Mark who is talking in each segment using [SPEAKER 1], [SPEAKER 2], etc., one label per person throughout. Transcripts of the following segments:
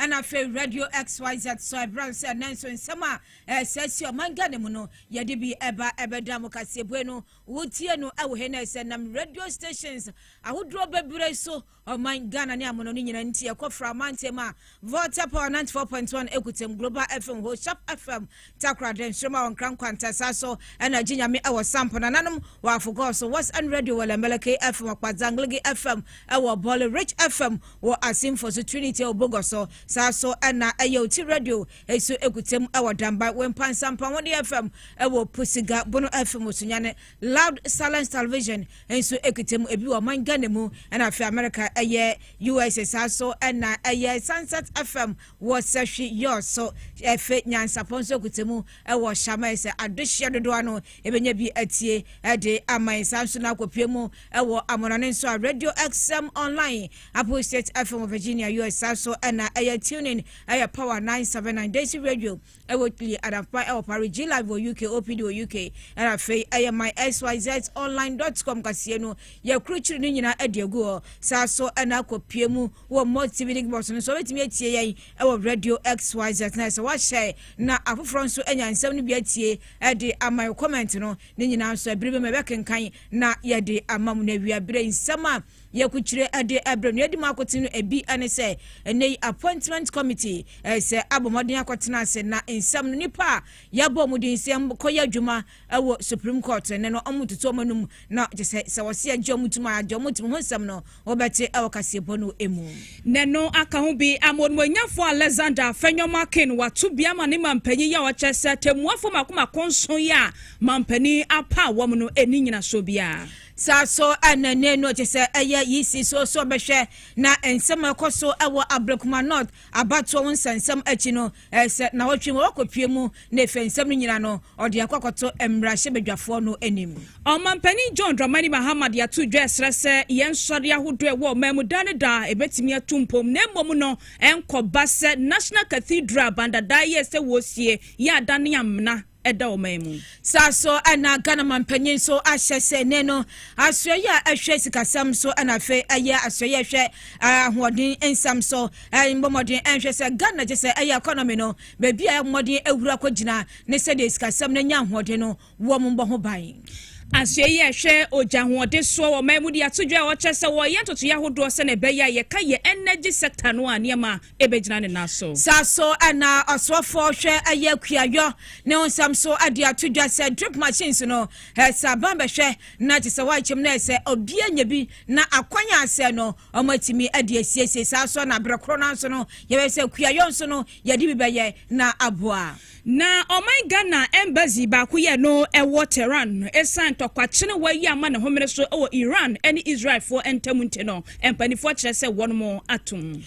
[SPEAKER 1] and I feel Radio XYZ so I brand say nanso nsema says your manga ne mu no ye de bi eba dam Kasiebo no wotie no ewo he na say nam radio stations ahodro bebre so o manga ne amono ni nyina ntie kofra mantema Volta Power 94.1 Ekutem Global FM ho Sharp FM Takra den Shoma on Kran Kwanta saso and Ajinya me ewo sample nanom wa forgo so what's on radio wala Meleke FM Kwazanglege FM ewo Bole Rich FM wo asim for so Trinity Obogoso saso na ayoti radio eso Ekutem ewo Damba Wempan Sampa Wodi FM ewo Pusiga Bono FM Osunyane Loud Silence Television eso Ekutem ebi wo manga mu and afi America eye US saso na eye Sunset FM was sashi yo so efe nyansa ponso Ekutem ewo Shama se adohia dodo ano ebenya bi atie de amai sanso na kopemu ewo amonane so Radio XM online Apple State FM Virginia US saso na eye tuning eye Power 979 Daisy Radio ewo tli adapa ewo Paris G Live UK OPD UK and afi eye my xyzonline.com kasieno ye kruchiri ni nyina ediego saso na kopemu wo multi box no so wetimi atie yen ewo Radio XYZ na so wa share na afoforo nso enya nsem no bi atie de amai comment no ni nyina so abiribe mebekenkan na ye de amam na wi abire nsem a ye kuchire ade abre no edima akotinu ebi ane se ene appointment committee se abomodin akotena se na nsem no nipa ya bo mudin nsem koya dwuma ewo Supreme Court ne no omututu omanum na je se wose agye omutuma agye omutum ho nsem no obete ewo Kasiebo no emu
[SPEAKER 2] ne no aka ho bi amonmonyafo Alexander Fenyomakin watu bia mane mampanyi ya wachese temuafo makoma konson ya mampani apa wom no eni nyina so bia
[SPEAKER 1] saso anane no tese eye yisi so behwe na ensem ekoso ewo Abrekuma North abato wonsensem achi no se na wotwe wakopie mu na efensem nyina no ode akokoto emrahye bedwafo no enim
[SPEAKER 2] Omampani John Dramani Muhammad ya tu dwesrese yensori ahodo ewo mamudane da ebetimi atumpom na mmom no enkoba se National Cathedral bandada yese wosie ya dane amna eda omemu
[SPEAKER 1] saso ana Ghana mampanyin so ahyese ne no asoye ahwe sikasam so ana fe aya asoye hwe ahodin ensam so mbomodin enhwe se Ghana je se aya economy no bebi a modin ewura kogina ne se de sikasam na nya ahodin no wo mbo ho ban
[SPEAKER 2] Asye hwe ojahoode so wo mamudi atodwa wo chese wo yentoto yahodo se ne beya ye ka ye energy sector no anema ebegina ne naso
[SPEAKER 1] saso ana osofo hwe aya kuayo ne onsam so ade atodwa se drip machines no saban behwe na tese wa chem na se obia nya bi na akwanya ase no omatimi ade asiesie saso na brekro na so no ye se kuayo so no ye de bibeye na aboa
[SPEAKER 2] na omai Ghana embassy ba ku ye no ewo Tehran esan tokwachene wayi ama ne homere so ewo Iran ene Israel for entamunte no empanifo kire se wono atum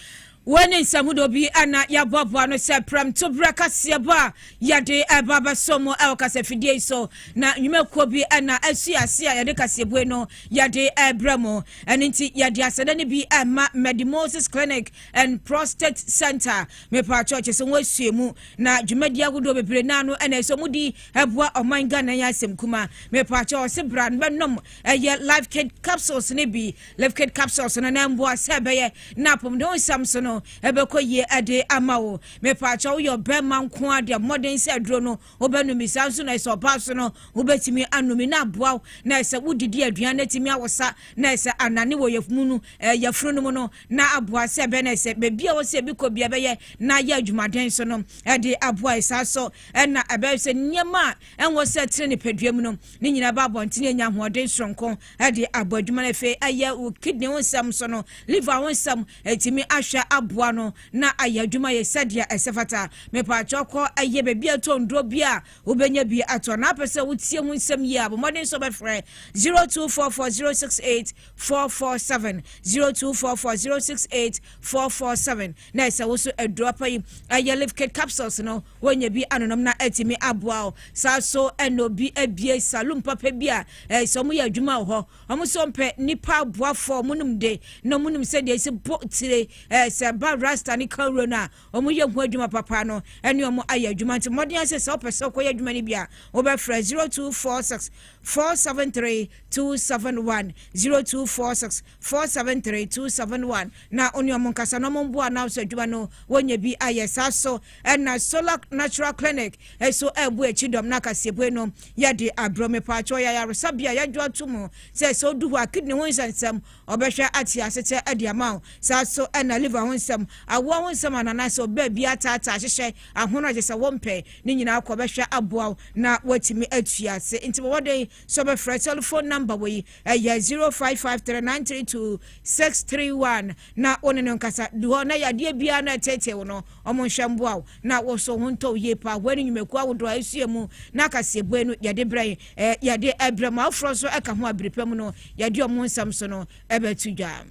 [SPEAKER 1] Wani samudo bi ana ya bobo no se pram to braka Kasiebo ya de baba somo el kasefidie so na nyumekuo bi ana asuase ya de Kasiebo no ya de bramo aninti ya de asada ne bi ama Medimosis Clinic and Prostate Center me pa church so wasuemu na dwumadi agodo bebre na no ana so mudi eboa oman Ghana ya asem kuma me pa church se brand benom ye life kit capsules ne bi life kit capsules na mboa se beye na pom de Samson ebeko ye ade amawo me pacha wo yo bema nko ade modern se adro no obenu misanso na so paso no obetimi anumi na aboa na se wudidi aduan na timi awosa na se anane wo yefunu yefunu no no na aboa se be na se bebia wo se bi ko bia beye na ya adwumaden so no ade aboa isaso na ebe se nyema enwo se tire ne peduam no ni nyina ba bontene nya hoden sonko ade abadwuma na fe aye wo kidney wonsam so no liver wonsam etimi ahwa aboa no na ayadwuma ye sadia esefata me pa choko aye bebi atondro bia obenya bi ato na pese wotie hu nsem yi abomodin so be frɛ 0244068447 0244068447 na ese wo so edropa yi aye live kit capsules no wonya bi anonom na atimi aboa sa so enobi abie salum papa bia so mu ya adwuma ho omo so mpe nipa aboa fo munum de no munum se de se bo tire se ba rasta ni kawro na omo ye hu adwuma papa no ene omo aye adwuma nti modern ase se opese ko ye adwuma ni bia wo be fra 0246 473 271 0246 473 271 na oni omo nkasa no mo mbo na so adwuma no wonya bi aye saso na solar natural clinic eso ebu echidom na Kasiebo no ye de abrome pa cho ya resabia ya dwo tumu se so du ho kidney ho nsensem obehwe ati asete ade ama saso na liver ho nsem awo ho nsem anana so ba bia tata hyehye ahono je se wompe ni nyina akobehwe aboa na watimi atua se nti wode so be free telephone number we ya 0553932631 na onene nkasa duho na yade bia na tete wo no omo nhwemboa na wo so honto ye pa wani nyumeku awodo asuemu na Kasiebo no yade bre yade abrama afro so eka ho abrepam no yade omo nsam so no ebetudwa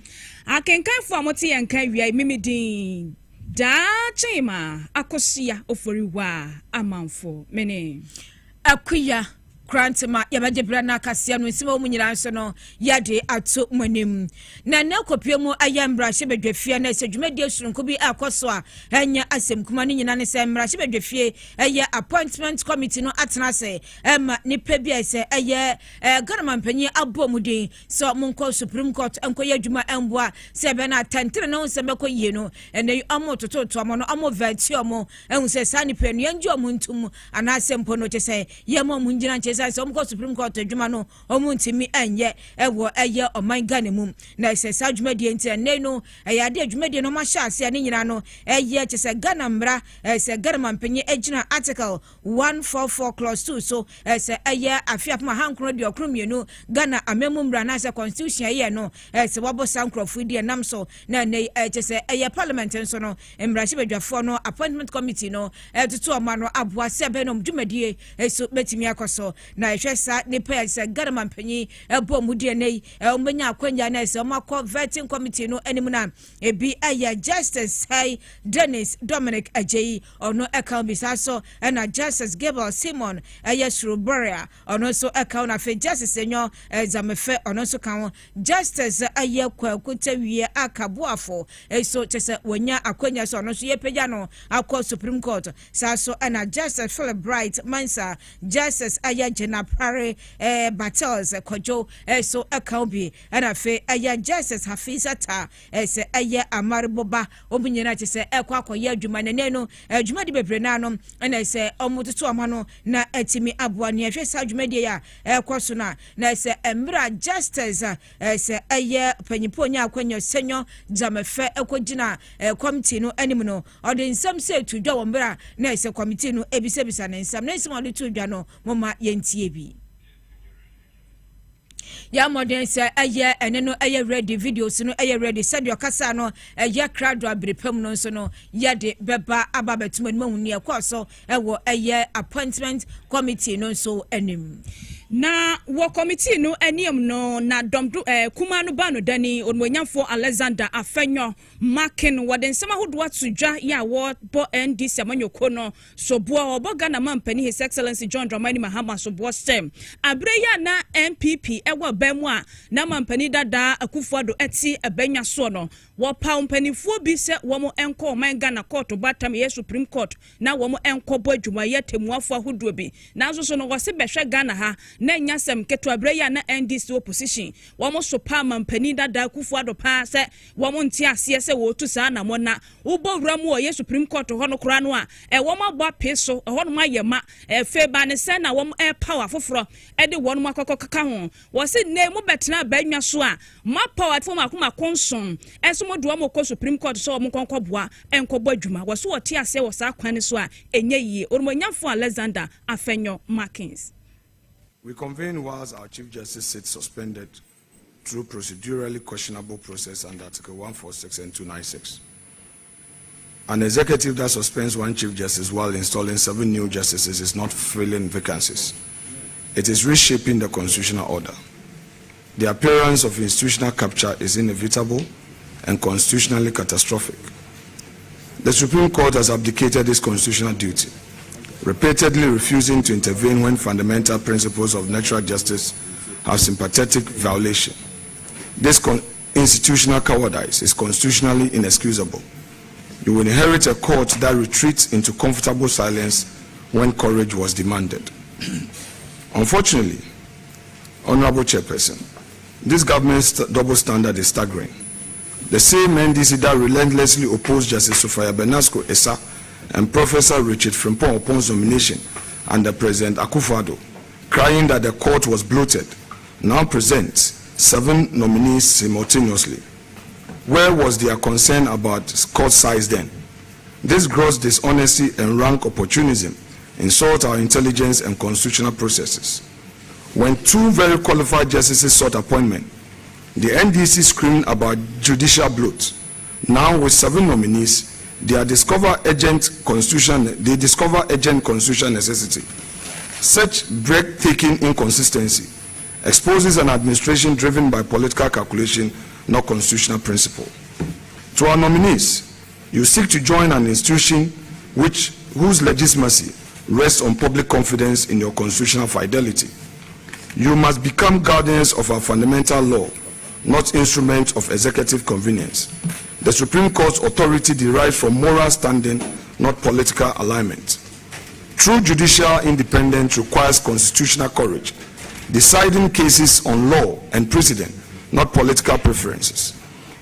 [SPEAKER 2] akenkanfo amote yankan wi mimidin da chima akosia oforiwa amanfo mene
[SPEAKER 1] akuya Grantma yabadebra na Kasia no nsima mu nyira nso no yade ato manim na na kopiemu ayambra hyebedwafie na sedwumadi asurunko bi akoso a anya asem kuma no nyina ne se mra hyebedwafie eye appointment committee no atena se ema nipa bi ese eye Ghana mpanyi abomuden so monko Supreme Court enkoye adwuma emboa se be na tantere no se be koyie no ene amo tototo amo no amo vati amo ehun se sani pe no yanju amo ntum ana asempo no chese yemo mu nyina chese so mko Supreme Court adwuma no omu ntimi enye ewo eye oman Ghana mum na se sa adwuma die nti ene no eye ade adwuma die no ma sha ase ne nyina no eye chese Ghana mra se Ghana mpanyi agina article 144 clause 2 so se eye afiapma hankro de okromienu Ghana amemu mra na se constitution eye no se wabo sankrofo die nam so na ne chese eye parliament nso no mra hyebedwafo no appointment committee no tutu omano aboa se be no dwumadie so betimi akoso na ehwesa ne pa se Ghana mpanyi ebomudie nei omenya akwanya na se omakọ vetting committee no anim na ebi aya Justice High Dennis Dominic Ajeyi ono account bisaso na Justice Gabriel Simon aya Sruboria ono so account na fe Justice enyo zamefe ono so kan Justice aya kwakutawie akaboafo so chese wonya akwanya so ono so yepeja no akọ Supreme Court saso na Justice Philip Bright Mansa Justice aya Jena Pare Battles Kojo so account bi na fe aya Justice Hafiza Ta se aya Amariboba omunyina chese akwakoye adwuma ne no adwuma de bebre na no na se omututu amano na atimi aboa ne hwesa adwuma de ya ekoso na se emra Justice se aya panyiponya akwanyo senyo jamefe ekogina committee no anim no ode nsam se tudwa wo mbra na se committee no ebisebisa ne nsam na nsam ode tudwa no moma yentie bi ya modern say eye ene no eye ready videos no eye ready said your kasa no eye crowd abrepam no so no ye de beba ababetum no mahuni ekoso ewo eye appointment committee no so anim
[SPEAKER 2] na wo committee no aniam no na domdo kuma no ba no dani onwanyamfo Alexander Afenyo Markin woden sema hodwa tudwa ya wo bo NDC amanyoko no so bo obo Ghana mampani His Excellency John Dramani Mahama so bo stem abreya na MPP ewo bamu a na mampani dada Akufo-Addo eti ebenya so no wo pa mpanifo bi se wo mo enko man Ghana court batam ye Supreme Court na wo mo enko bo adwuma ye temuafo ahodo bi na so no wo se behwe Ghana ha na nyasem keto abreya na NDC opposition wo mo so pa mampani dada Akufo-Addo pa se wo mo ntia ase se wo tu sa na mo na wo bo wura mo ye Supreme Court ho no kura no a wo mo bo apeso ho no mayema fe ba ne se na wo mo power foforo de wo no makokọ kaka ho wo se ne mo betena banwa so a ma power fo makoma konson eso mo do mo ko Supreme Court so mo konkọ boa enkobo adwuma wo so wo ti ase wo sa kwan so a enye yie orumonyafo Alexander Afenyo Markins.
[SPEAKER 3] We convene whilst our Chief Justice sits suspended through procedurally questionable process under Article 146 and 296. An executive that suspends one Chief Justice while installing 7 new justices is not filling vacancies. It is reshaping the constitutional order. The appearance of institutional capture is inevitable and constitutionally catastrophic. The Supreme Court has abdicated its constitutional duty, repeatedly refusing to intervene when fundamental principles of natural justice have sympathetic violation. This institutional cowardice is constitutionally inexcusable You will inherit a court that retreats into comfortable silence when courage was demanded. Unfortunately, Honorable Chairperson, this government's double standard is staggering. The same NDC that relentlessly opposed Justice Sophia Benasco Essa and Professor Richard Frimpong Opon's nomination under President Akufo-Addo, crying that the court was bloated, now presents 7 nominees simultaneously. Where was their concern about court size then? This gross dishonesty and rank opportunism insult our intelligence and constitutional processes. When 2 very qualified justices sought appointment, the NDC screamed about judicial bloat. Now with 7 nominees, they discover urgent constitutional necessity. Such breathtaking inconsistency exposes an administration driven by political calculation, not constitutional principle. To our nominees, you seek to join an institution whose legitimacy rests on public confidence in your constitutional fidelity. You must become guardians of our fundamental law, not instruments of executive convenience. The Supreme Court's authority derives from moral standing, not political alignment. True judicial independence requires constitutional courage, deciding cases on law and precedent, not political preferences.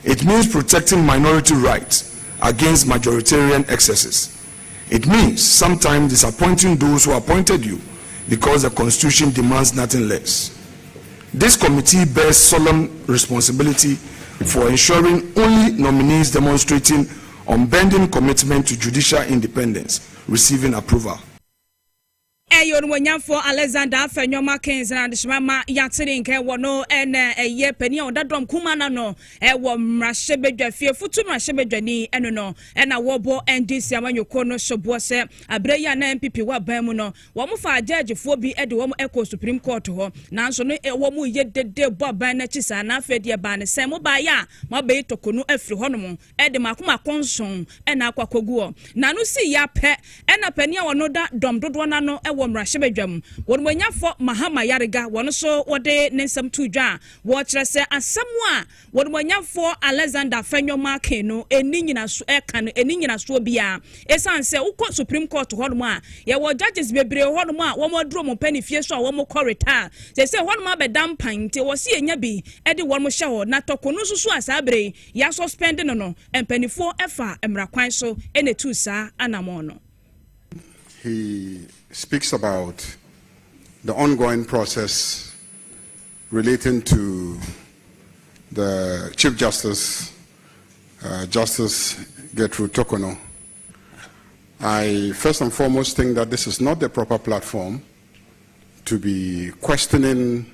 [SPEAKER 3] It means protecting minority rights against majoritarian excesses. It means sometimes disappointing those who appointed you because the Constitution demands nothing less. This committee bears solemn responsibility for ensuring only nominees demonstrating unbending commitment to judicial independence receiving approval.
[SPEAKER 2] Eyon Wanyafo Alexander Fenyoma Kings and Shmama Yatrin Kewono and a year penny on that drum Kumana no, wom Rashebe fear futu Rashebe and no, and a wobo and this Yaman Yokono Shobose, a Breya and MPP wa Bemuno, Wamufa judge for be at the Womo Echo Supreme Court to her, Nanso a woman yet de Bob Banachis and Afedia Ban, Samo Baya, Mabe Tokunu Efri Honomo, Ed the Makuma Conson, and Aquacoguo. Nanu see ya pet, and a penny or no that dom Dodwanano, Rashebedwam won wanya for Mahama Yariga one so what day Nensam Tuja watch us a somewhat won wanya for Alexander Fenyoma Keno a Nina Ekan a Nina Swabia Esan say Uko Supreme Court to Honma ya wa judges be bre Honma one more drum penny fierce or one more corridor they say one more bedam pint was see a nyabi Eddie one more shower not to Konusu as Abre ya suspending no and penny 4 Efa Emra Quanso and a 2 sa anamono.
[SPEAKER 4] He speaks about the ongoing process relating to the Chief Justice, Justice Gertrude Tokono. I first and foremost think that this is not the proper platform to be questioning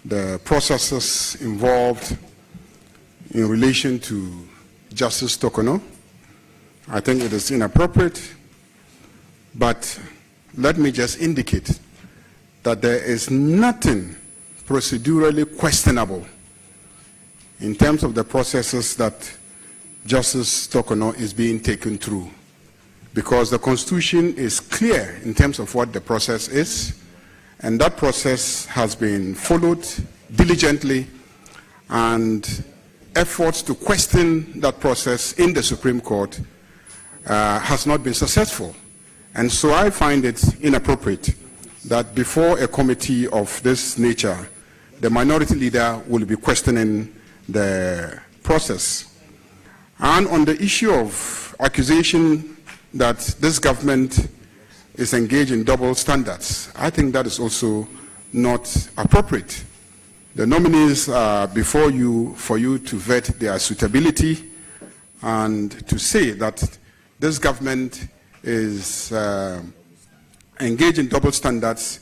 [SPEAKER 4] the processes involved in relation to Justice Tokono. I think it is inappropriate, but let me just indicate that there is nothing procedurally questionable in terms of the processes that Justice Tokono is being taken through, because the Constitution is clear in terms of what the process is, and that process has been followed diligently, and efforts to question that process in the Supreme Court has not been successful. And so I find it inappropriate that before a committee of this nature, the minority leader will be questioning the process. And on the issue of accusation that this government is engaged in double standards, I think that is also not appropriate. The nominees are before you for you to vet their suitability, and to say that this government is engaged in double standards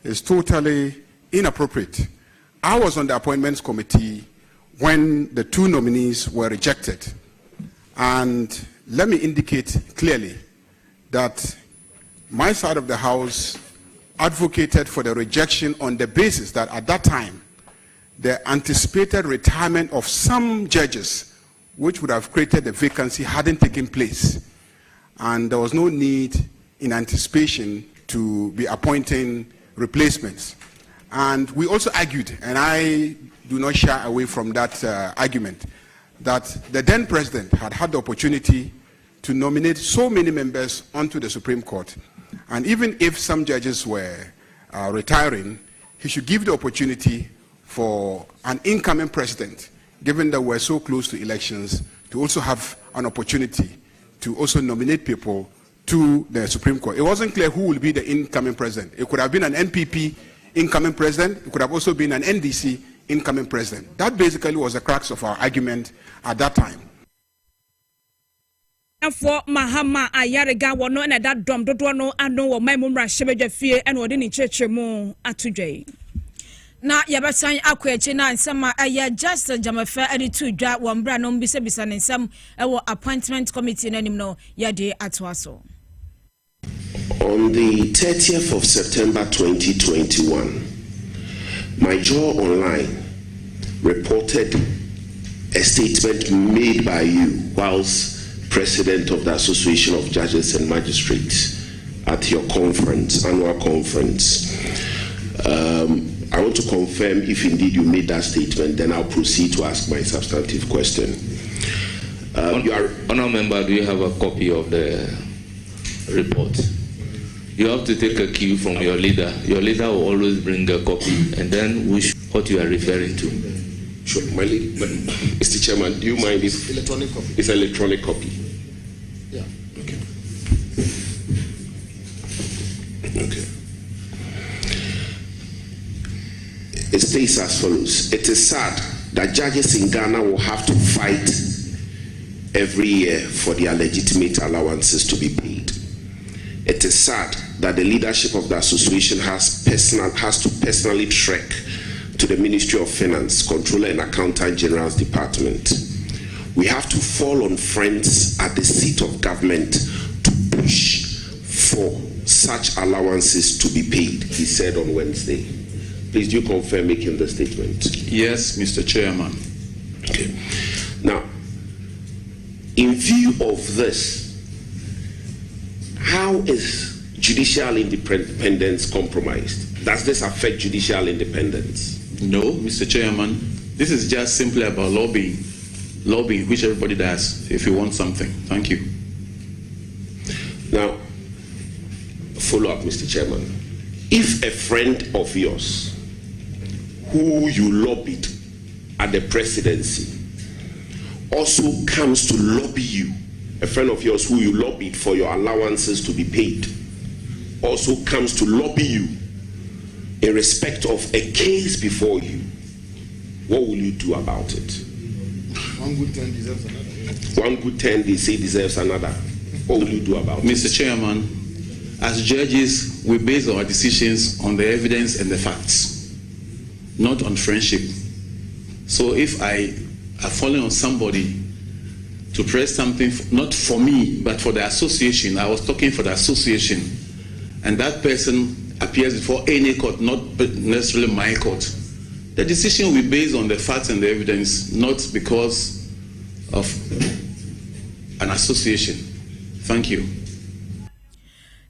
[SPEAKER 4] is totally inappropriate. I was on the appointments committee when the 2 nominees were rejected, and let me indicate clearly that my side of the house advocated for the rejection on the basis that at that time the anticipated retirement of some judges which would have created a vacancy hadn't taken place, and there was no need in anticipation to be appointing replacements. And we also argued, and I do not shy away from that argument, that the then president had had the opportunity to nominate so many members onto the Supreme Court. And even if some judges were retiring, he should give the opportunity for an incoming president, given that we're so close to elections, to also have an opportunity to also nominate people to the Supreme Court. It wasn't clear who will be the incoming president. It could have been an NPP incoming president. It could have also been an NDC incoming president. That basically was the crux of our argument at that time.
[SPEAKER 2] For Mahama Ayarega wono na that dom dodo no ano wo mai mumra shebedwa fie ene odi ni cheche mu atudwe na yabasan akwachi na nsama aya just jamafa ade tudwa wo mbra no mbisa ne nsam ewo appointment committee nanim no yade atwaso.
[SPEAKER 5] On the 30th of September 2021, my jaw online reported a statement made by you whilst President of the Association of Judges and Magistrates at your conference, annual conference. I want to confirm if indeed you made that statement, then I'll proceed to ask my substantive question.
[SPEAKER 6] Honourable Member, do you have a copy of the report? You have to take a cue from your leader. Your leader will always bring a copy, and then what you are referring to.
[SPEAKER 5] Sure, Mr. Chairman, do you mind if
[SPEAKER 7] electronic copy?
[SPEAKER 5] It's an electronic copy.
[SPEAKER 7] Yeah.
[SPEAKER 5] Okay. Okay. It states as follows: it is sad that judges in Ghana will have to fight every year for their legitimate allowances to be paid. It is sad that the leadership of the association has to personally trek to the Ministry of Finance, Controller and Accountant General's Department. We have to fall on friends at the seat of government to push for such allowances to be paid, he said on Wednesday. Please do you confirm making the statement?
[SPEAKER 6] Yes, Mr. Chairman.
[SPEAKER 5] Okay. Now, in view of this, how is judicial independence compromised? Does this affect judicial independence?
[SPEAKER 6] No, Mr. Chairman. This is just simply about lobbying. Lobbying, which everybody does if you want something. Thank you.
[SPEAKER 5] Now, follow up, Mr. Chairman. If a friend of yours who you lobbied at the presidency also comes to lobby you, a friend of yours who you lobbied for your allowances to be paid, also comes to lobby you in respect of a case before you, what will you do about it?
[SPEAKER 7] One good turn deserves another.
[SPEAKER 5] One good turn, they say, deserves another. What will you do about it?
[SPEAKER 6] Mr. Chairman, as judges, we base our decisions on the evidence and the facts, not on friendship. So if I are falling on somebody to press something, not for me, but for the association, I was talking for the association, and that person appears before any court, not necessarily my court, the decision will be based on the facts and the evidence, not because of an association. Thank you.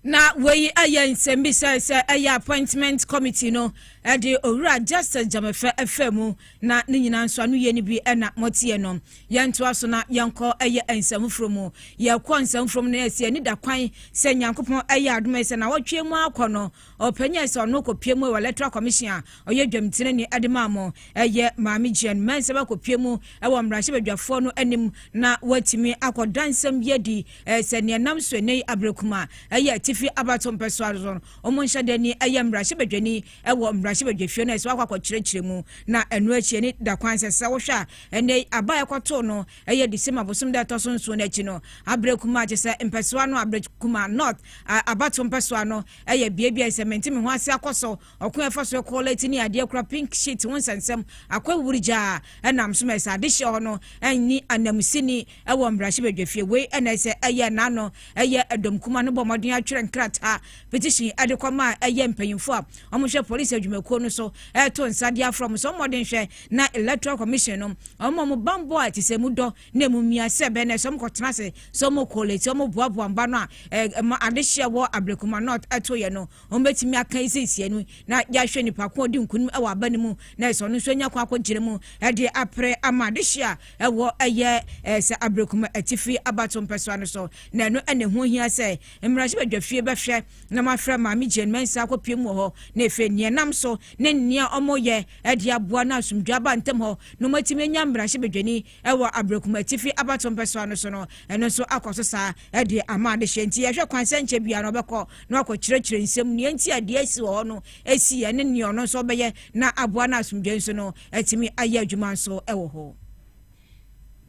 [SPEAKER 1] Na we aya nsembi say aya appointment committee no de owura Justice Jamefa FM na ne nyina nso anu ye ni bi na motie no yento aso na yanko aya ensam from ye kwa ensam from na ese ni da kwan se nyankopon aya adoma se na wotwe mu akono opanya se ono kopie mu wa electoral commission a oye dwamtine ni adema mo eye maami gen man se ba kopie mu e wo mrahye badwafo no anim na watimi akodansam yedi se ne nam so nei abrekuma eye tifi abatom persuasion omonhya dani eye mrahye badwani e wo mrahye badwafio na se wakwa kyerɛkyerɛ mu na enu achi ni da kwan se wohwa ene abaye kwato no eye December bosom da to so nso na achi no abrekuma je se mpesua no abrekuma not abatom persuasion no eye biebia se menti me ho ase akoso okun efaso quality ni ade kura pink sheet won sensem akwa wurija enam so mesa ade hye ho no enni anamsini e wo mrahye badwafie we ena se eye na no eye edom kuma no bomoden atwere twerɛ nkrata petition ade kɔma ɛyɛ mpanyimfo a ɔmo police adwumakuo no so ɛto nsadeɛ from so modern hwɛ na electoral commission no ɔmo bambo a tise mu dɔ na mu mia sɛ bɛ na so mo kɔtena se so mo collate so mo boaboa mba no a adehye wɔ abrekuma not ɛto yɛ no ɔmo betimi aka isiesie no na yahwɛ nipa ko di nkunum ɛwɔ abane mu na so no so nya kwa akɔgyere mu ɛde apre ama adehye a ɛwɔ ɛyɛ sɛ abrekuma atifi abato mpɛso no so na no ɛne ho hia sɛ mmrahye badwafie bɛhwɛ na mafrɛ maame Jane Mensa akɔpie mu hɔ na efe nienam so ne nia ɔmo yɛ ɛde aboa na asomdwa ba ntem hɔ no matimi nya mmrahye badwani ɛwɔ abrekuma atifi abato mpɛso no so no ɛno so akɔso saa ɛde ama adehye nti yɛhwɛ kwanse nche bia no bɛkɔ na akɔkyerɛkyerɛ nsɛm ne nti ade asi wɔ hɔ no asi ɛne ne ɔno so bɛyɛ na aboa na asomdwa nso no atimi ayɛ adwuma nso ɛwɔ hɔ.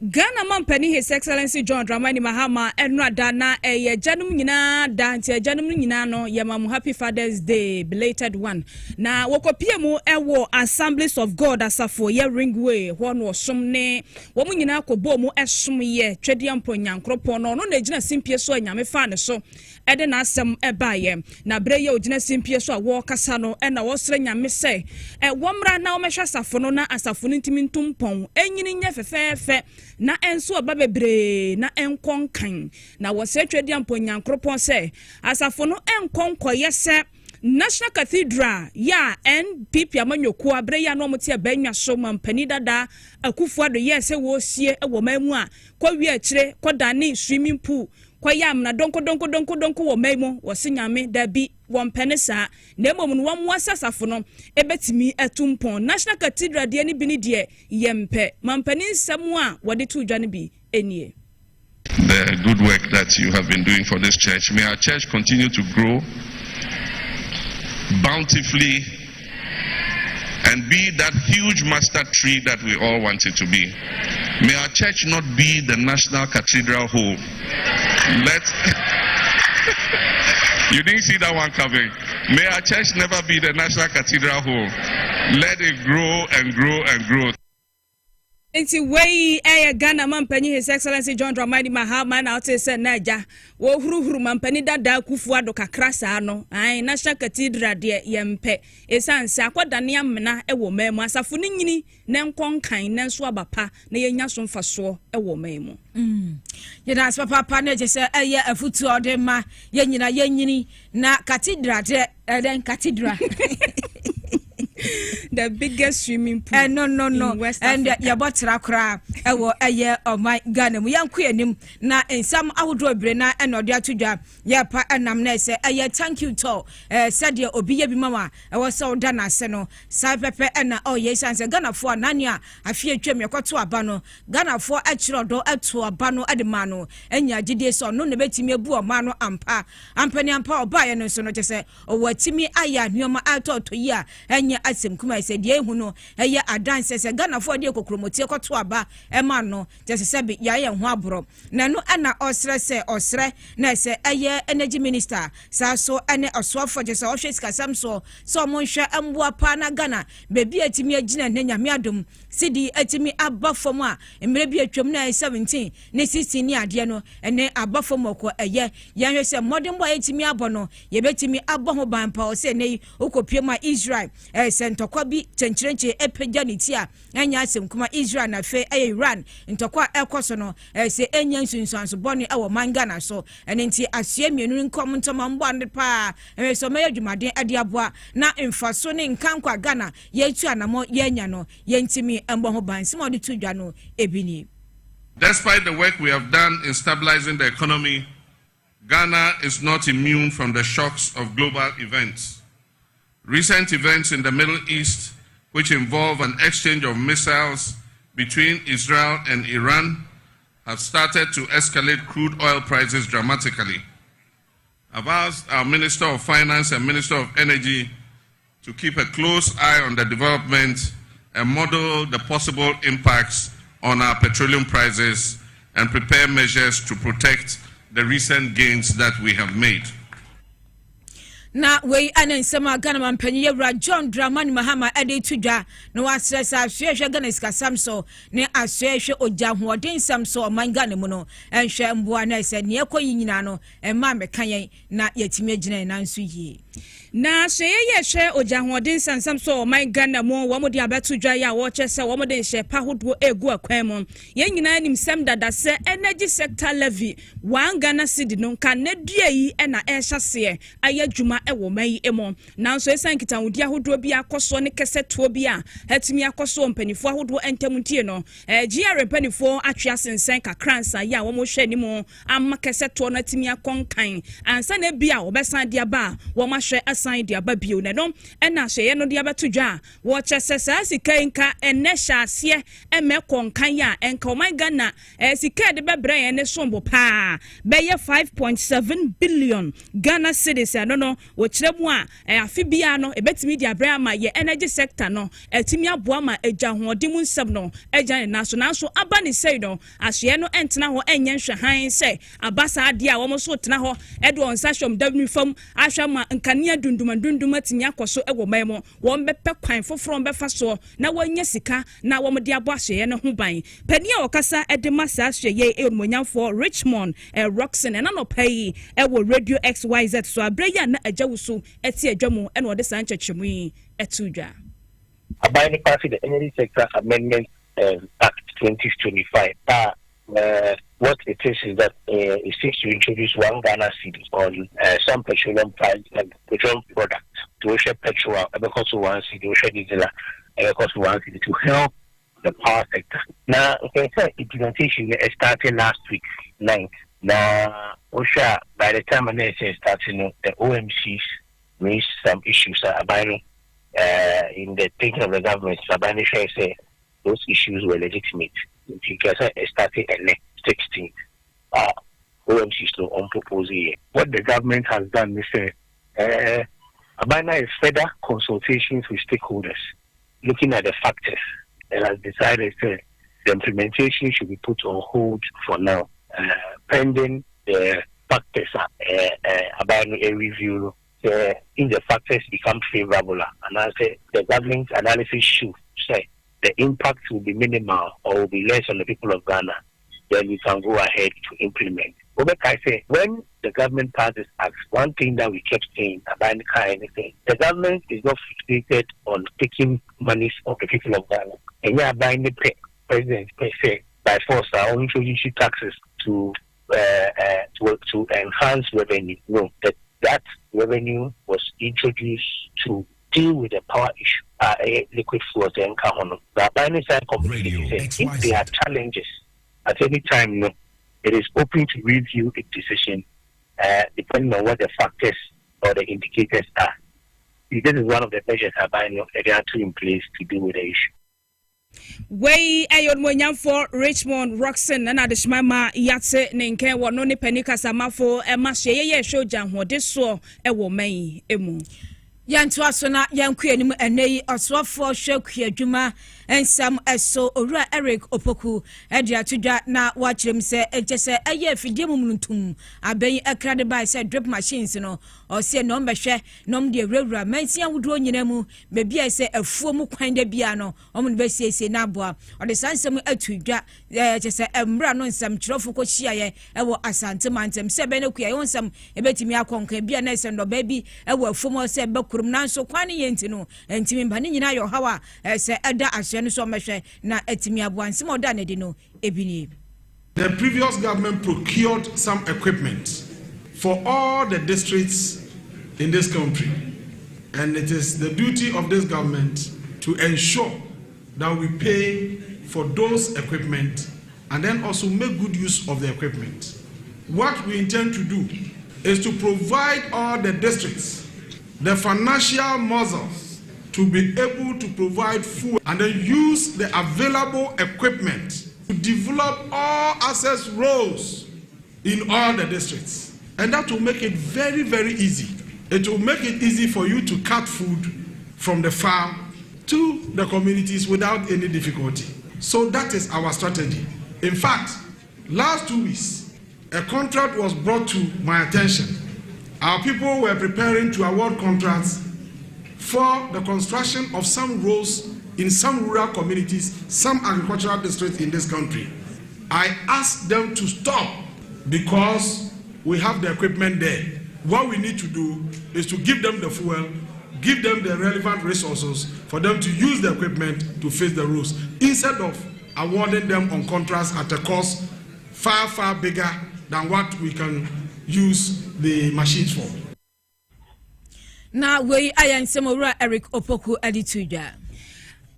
[SPEAKER 2] Ghana Mampani His Excellency John Dramani Mahama enrada na janum nyina da nti janum nyina no yemamu happy Father's Day belated one na wokopie mu ewo Assemblies of God asafo ye ringway ho no som ne wo mu nyina kobo mu esom ye twediampo nyankropon no na gina simpie so anyame fa ne so ede na asem ebaye na breye ogina simpie so a wo kasa no na wo sere nyame se wo mra na wo mehwa asafo no na asafo no ntimi ntumpon enyini nya fefefe na enso aba bebre na enkonkan na wo se twediampo nyankropon se asafo no enkonkoye se National Cathedral ya NPP amanyoku abre ya no mote abanwa so Mampani dada akufuado ye se wo sie wo mamu a kwa wi akire kodane swimming pool kwa yam na donko wo mamu wo senyame da bi won penesa na emom no won asasafo no ebetimi atumpon National Cathedral de ni bi ni de yempe Mampani nsam a wode to dwa ne bi enie.
[SPEAKER 8] The good work that you have been doing for this church, may our church continue to grow bountifully and be that huge master tree that we all want it to be. May our church not be the National Cathedral hole. You didn't see that one coming. May our church never be the National Cathedral hole. Let it grow and grow and grow.
[SPEAKER 2] Enti wey Ghana Mampani His Excellency John Dramani Mahama na ote se naja wo huru Mampani dada kufuado kakra saa no National Cathedral de yempe esanse akwadane amena ewo memu asafo ne nyini ne nkonkan ne nso abapa na yenya so mfaso ewo memu
[SPEAKER 1] yeda papa na je se eye afutu ode ma yenyina yenyini na cathedral de den cathedral
[SPEAKER 2] the biggest swimming pool
[SPEAKER 1] no and ya botra kra ewo eye my Ghana mu yanko anim na ensam ahodo bire na enode atodwa ya pa enam na ese eye thank you to said ye obi ye bi mama ewo se oda na ase no sai pepe na yes anse Ghana fo anani a afie twam yekoto aba no Ghana fo akiro do ato aba no adema no enya gide so no ne betimi ebu o ma no ampa oba ye no so no chese o watimi aya nuoma atoto yi a enya asem kuma said ye hu no eye adanse se Ghana fo de kokromotie koto aba ema no chese se bi ya ye ho aboro na no ana osre na se eye energy minister sa so ene osofo chese o hwe sikasam so mo hwe amboa pa na Ghana bebi atimi agina na nyame adom sidi atimi abafom a emre bi atwam na 17 ne 16 ni ade no ene abafom ko eye ya hwe se modern boy atimi abono ye betimi aboho ban pa o se nei okopie ma Israel sentokwa bi chenchirenche epegya ne ti a enya asem kuma Israel na fe Iran ntokwa ekoso no se enya nsunsuanso bone ewo mangana so ene nti asue mienu nkom ntoma mbo ande pa so meya dwumaden ade aboa na mfaso ne nkankwa Ghana yetu anamo yenya no yentimi embo ho ban simo de tudwa no ebini.
[SPEAKER 8] Despite the work we have done in stabilizing the economy, Ghana is not immune from the shocks of global events. Recent events in the Middle East, which involve an exchange of missiles between Israel and Iran, have started to escalate crude oil prices dramatically. I've asked our Minister of Finance and Minister of Energy to keep a close eye on the development and model the possible impacts on our petroleum prices and prepare measures to protect the recent gains that we have made.
[SPEAKER 1] na we anansema Ghana mampanyi yewra John Dramani Mahama ade tudwa na wasresa ahwehwe Ghana sika samso ne ahwehwe ogya hoden samso omanga mu no enhwe mboa na ese ne ekoyi nyina no emma mekan na yetime gina na nso yie
[SPEAKER 2] na hwe ogya hoden samso omanga mu wo mo de abetudwa ya wo chese wo mo de hye pahodo egu akwan mu ye nyina nim sem dada se energy sector levy wan Ghana cedi no kan na dua yi na ehhyase ayadwuma ewo mai emo nanso esan kitanwudi ahodo bi akoso ne keseto bi a hatimi akoso mpanifo ahodo entamtie no GR mpanifo atwe asensan kakransa ya wo mo hwe ni mo amma keseto na timi akonkan ansa na bi a obesan dia ba wo ma hwe asan dia ba bio ne no na hwe no dia betudwa wo chese sa sikanka enne hyase konkan ya enka o my Ghana sika de bebre ne sombo pa beye 5.7 billion Ghana cedis no wokyeremu a afibia no ebetimi di abra ma ye energy sector no etimi aboa ma egya hoɔden mu nsɛm no egya ne naso aba ne sei no ahye no entena ho enye nhwehan sɛ abasa ade a wɔn so tena ho edo onsa hwom dabni fam ahwa ma nkania dundum atimi akɔso ɛwɔ man mu wɔn bɛpɛ kwan foforo bɛfa so na wɔnya sika na wɔn de abo ahye no ho ban pani a wɔkasa ɛde ma sa ahye ye emonyamfo Richmond Roxen ɛna no pay ɛwɔ Radio XYZ so abreya na ajawusu eti adwamu ena ode san chechemu yi etudwa
[SPEAKER 9] abiding part of the Energy Sector Amendment Act 2025 what it is that it seeks to introduce one Ghana cedi on some petroleum price and petroleum products to share petrol because of one cedi to share diesel because of one cedi to help the power sector. Now okay, so implementation started last week 9th. Now, Osha, by the time I say starting, the OMCs raised some issues in the thinking of the government. Sabani say those issues were legitimate. Because I started at 16th. OMCs to unpropose here. What the government has done is Abana is further consultations with stakeholders, looking at the factors, and has decided the implementation should be put on hold for now. Pending the factors about a review, if the factors become favorable, and I say the government's analysis should say the impact will be minimal or will be less on the people of Ghana, then we can go ahead to implement. But I say, when the government passes acts, one thing that we kept saying about the kind of thing, the government is not fixated on taking money of the people of Ghana. And yeah, buying the president per se by force are only introducing taxes to enhance revenue. No, that revenue was introduced to deal with the power issue. Liquid fuels and carbon. The binary side completely said if there are challenges at any time, no, it is open to review its decision depending on what the factors or the indicators are. This is one of the measures that they are in place to deal with the issue.
[SPEAKER 2] Way ayon monyamfo Richmond Roxen na adeshmama yatse ne nken wo no ne panika samafo e ma hye ye hwe ogya hode so e wo man emu yanto aso na yankue nim enei osofo hwe kuadwuma ensam eso owura Eric Opoku ede atudwa na wakyerem se ejese eye afidie mumnuntum aben ekrade bai se drip machines no o se no mbehwe no de ewura mansia wudo nyina mu bebi ese afuo mu kwan da bia no o mu be siesie na aboa o de sansem atudwa ejese emra no nsam kyerofo ko hia ye ewo asante mantem se be na kuya yo nsam ebetimi akonka bia na ese ndo ba bi ewo afuo mo se be kurum nanso kwan ye ntino entimi mba ni nyina yo hawa se eda ashe no so mehwe na etimi aboanse mo da ne de no ebini.
[SPEAKER 10] The previous government procured some equipment for all the districts in this country, and it is the duty of this government to ensure that we pay for those equipment and then also make good use of the equipment. What we intend to do is to provide all the districts the financial muscles to be able to provide food and then use the available equipment to develop all access roads in all the districts. And that will make it very, very easy. It will make it easy for you to cut food from the farm to the communities without any difficulty. So that is our strategy. In fact, last 2 weeks, a contract was brought to my attention our people were preparing to award contracts for the construction of some roads in some rural communities, some agricultural districts in this country. I asked them to stop because we have the equipment there. What we need to do is to give them the fuel, give them the relevant resources for them to use the equipment to face the roads, instead of awarding them on contracts at a cost far, far bigger than what we can use the machines for.
[SPEAKER 1] Now, we are in Eric Opoku Adituja.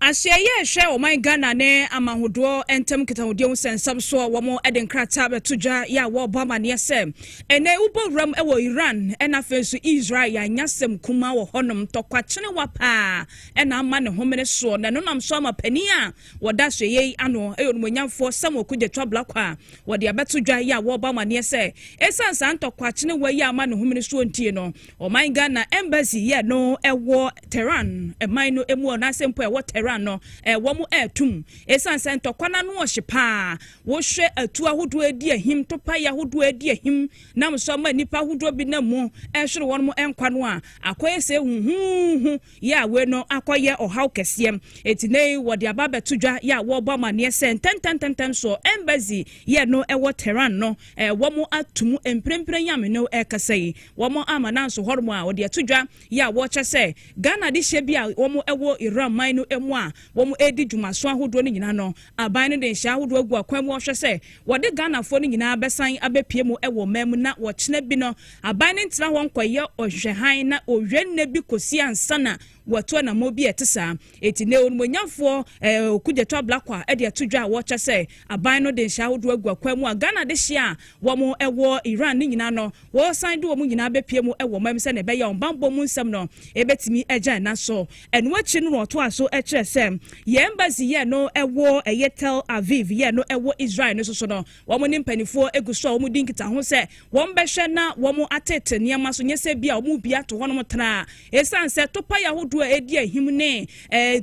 [SPEAKER 2] Asye hwe o man Ghana ne amahodo entem kitawode nsensam so wo eden krata betuja ya wo bama ne sem ene ubowram ewo Iran ena fesu Israel ya nyasem kuma wo honom tokwachene wapa ena ama ne homene so na nonam so ama pani a woda so ye ano eyonumonyamfo sam okuje twabla kwa wode abetuja ya wo bama ne se esansan tokwachene wa ya ama ne homene so ntie no o man Ghana embassy ye no ewo Tehran eman no emu na sempo ewo Tehran no womu etum esansen tokwana no ohyepa wo hwe atu ahodo edi ahim topa ya ahodo edi ahim nam so ma nipa ahodo bi na mu ehwere won mu enkwa no a akoye se huhu ya we no akoye ohaw kesem etinei wode aba betudwa ya wo boma ne se tenten so embassy ye no ewo Tehran no womu atum emprempren yame no ekasai womu amana so hormo a wode atudwa ya wo chese Ghana de hye bia womu ewo Iran man no emu a womu edi dwumaso ahodo ne nyina no aban no de hya ahodo agu akwan mu ohwe se wode Ghana fo ne nyina abesan abepie mu ewo mem na wo chene bi no aban ne ntira ho nkoye ohwehan na ohwenne bi kosi ansana wato na mobi etisa etine onmonyafo okuje to blakwa e de atudwa wo chese aban no de hya ahodo agu akwan mu a Ghana de hya womu ewo Iran ne nyina no wo san de womu nyina abepie mu ewo mem se ne be ya onbambo mu nsem no ebetimi eja na so enu achi no to aso e kire se ye embassy ye no ewo Tel Aviv ye no ewo Israel no so no womu ni mpanifo eguso womu dinkita ho se won behwe na womu atete niam so nyese bia womu bia to hono mtra esan se topa ya hodo edi ahim ne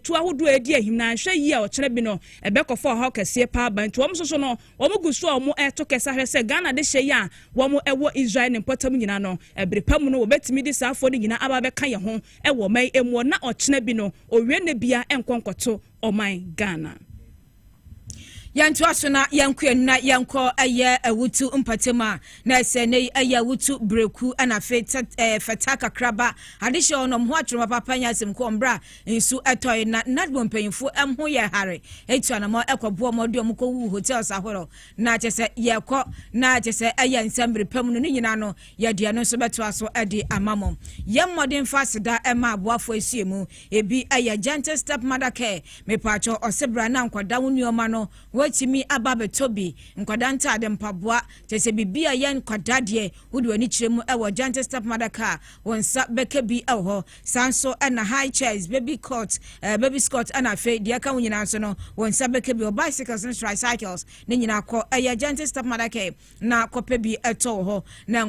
[SPEAKER 2] tu ahodo edi ahim na hwe yi a o kire bi no ebekofo ha kese pa ban to womu so no womu guso womu eto kesa hwe se Ghana de hye ya womu ewo Israel ne potam nyina no ebrepam no obetimi di safo ni nyina aba beka ye ho ewo mai emu na o kire bi no owie ne bia enkonkoto o my Ghana.
[SPEAKER 1] Yantu asuna yankwe na yanko aye awutu mpatema na sene aye awutu breku ana fetaka kraba adishe onom ho atwoma papa nyasem ko mbra nsu etoy na nadbo mpanyimfo emho ye hare etu anamo ekobo modo mko wu hotels ahoro na chese yeko na chese aye nsambre pam no nyina no ye de no so beto aso ade amamo ye modern fasida ema aboafo asiemu ebi aye gentle step mother care mepacho osebra na nkwada wunioma no watimi ababetobi nkwada ntade mpaboa tese bibia ye nkwada de wudi wani kiremu ewo gentle step mother car wonsa beke bi ewo sanso na high chairs baby cot baby scott ana fe de aka wunyina so no wonsa beke bi bicycles and tricycles ne nyina ko eye gentle step mother car na kope bi eto ho na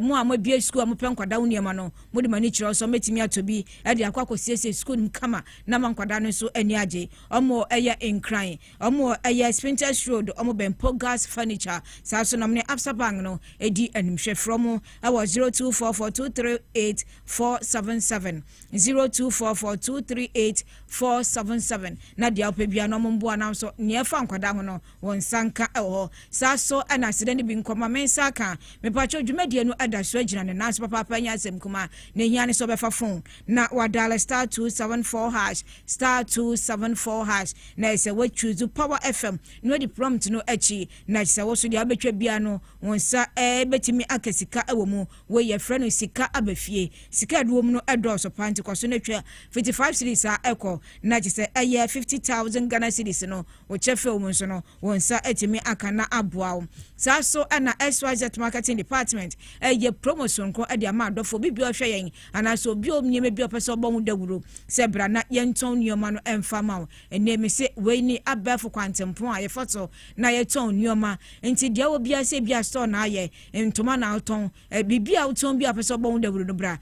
[SPEAKER 1] mu amabia school amope nkwada wuniema no mudi mani kiro so metimi atobi e de akwa kosiese school nkama na mankwada no so ani age omo eye incline omo eye Spinters Road omo Bempo Gas Furniture saso namne Absa Bank no edi animhwe from awa 0244238477 0244238477 na dia opebia no mbo anamso niefa nkwada ho no wonsanka eho saso ana accident bi nkoma mensa ka mepacho dwumadie no adaso agina ne naso papa nya asem kuma ne hia ne so befa phone na wadala *274# na ise we choose Power FM no di prompt no achi na se wo so di abetwa bia no wonsa betimi akasika ewo mu we ye frɛ no sika abafie sika aduom no edoso panti kwaso na twa 55 cities a eko na se 50,000 Ghana cedis no wo chefe wo mu so no wonsa etimi aka na aboa saso ana SYZ marketing department ye promotion ko ade ama adofo bibio hwe yen ana so bio mnyeme bio pese obo mu dawuro se bra na yenton nyoma no emfama eneme se we ni abafo kwantempo a ye foto na ye ton nyoma enti dia obi ase bia store na aye ntoma na uton bibia uton bia pese obo mu dawuro no bra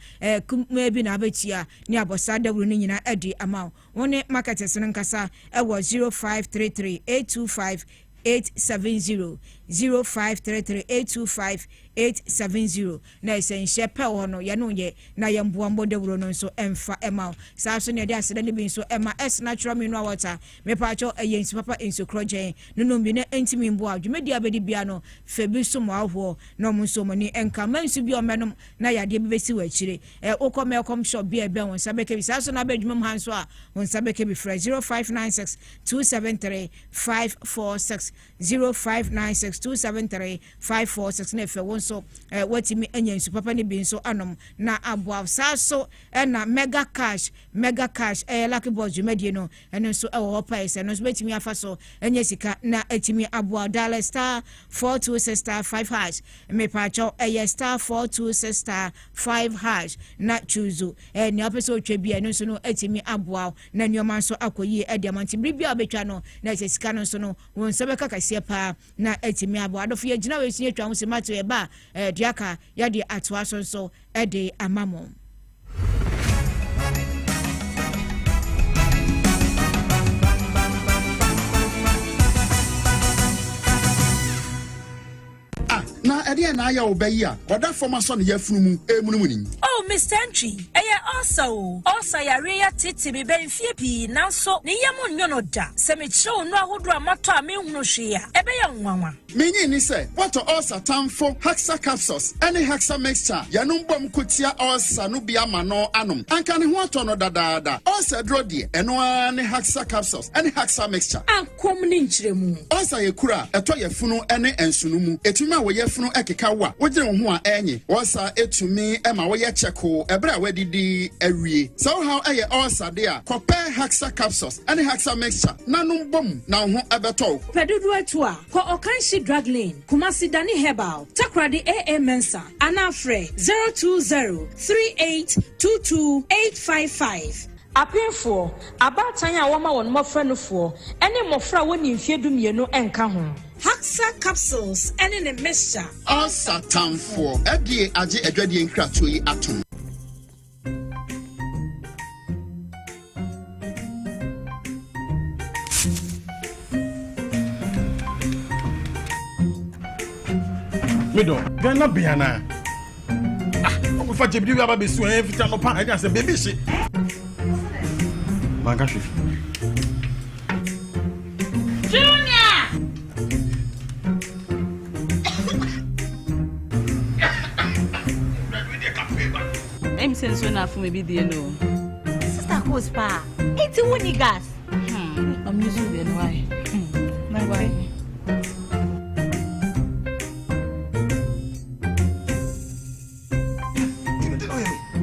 [SPEAKER 1] kuma bi na abetia ni abosa dawuro ni nyina ade ama woni marketers nkasa ewo 0533825870 0533825870 na esenhye pe ho no ye no ye na ye mboambo dewuro no nso emfa ema saa so ne de aseda ne bi nso ema natural mineral water me pa cho eyensi papa enso krojen no bi ne entimi mbo adwumedi abedi bia no febi so mo ahwo no mo nso mo ni enka mansu bi omenom na yade bi besi wa chire okome kom shop bi ebe won sabeke bi saa so na badwuma mu hanso a won sabeke bi fra 0596 273 546 0596 273 546 na fe won so watimi enyansu papa ne bi nso anom na aboa saa so na mega cash lucky boss jumedie no eno so ewo paise no so betimi afa so enye sika na etimi aboa dollar star 426 star 5 hash me pa cho star 426 star 5 hash na chuzu ni apeso otwa bia no so no etimi aboa na nyoma so akoyi diamant bribia obetwa no na sika no so no won sebeka kasie pa na etimi aboa do fie gina we sie twa ho se mato e ba diaka ya de atwa so de amamo.
[SPEAKER 11] Na ade na aya obayi a oda forma so ne yafunu mu emunumuni.
[SPEAKER 12] Oh Mr. Entry also yare ya titi bi ben fie pi nanso ne yemu nyono da se me chew no ahodo amato a me hunu hwe a ebe ya nwanwa
[SPEAKER 11] Menyi ni se what ulcer tamfo Haxa capsules any Haxa mixture yanum bom kotia ulcer no bia ma no anom anka ne ho ato no dadaada ulcer dro de eno ne Haxa capsules any Haxa mixture
[SPEAKER 12] ankom ni nchiremu
[SPEAKER 11] ulcer yekura eto yefunu ene ensunumu etumi a woyefunu ekeka wa wogire wo ho a enye ulcer etumi ema woye cheko ebra wadidi awie so how eye ulcer de a kope Haxa capsules any Haxa mixture nanum bom na ho ebeto
[SPEAKER 12] pedudu atu a ko okanshi drug lane Kumasi Dani Herbal Takradi AA Mensa Anafre 02038228855 Apefo abatan ya woma won mofra no fo ene mofra woni mfie dumienu enka ho Haxa capsules ene ne mixture
[SPEAKER 11] ulcer tamfo edie age adwadie nkrato yi atom
[SPEAKER 10] Mido, Ghana Biana. I'm for you have a soon every time upon I just a baby shit. Mangashi.
[SPEAKER 12] Junior!
[SPEAKER 13] I'm saying so enough for maybe the no.
[SPEAKER 14] Sister Coast Pa. It's a winning gas.
[SPEAKER 13] I'm using the why. No why.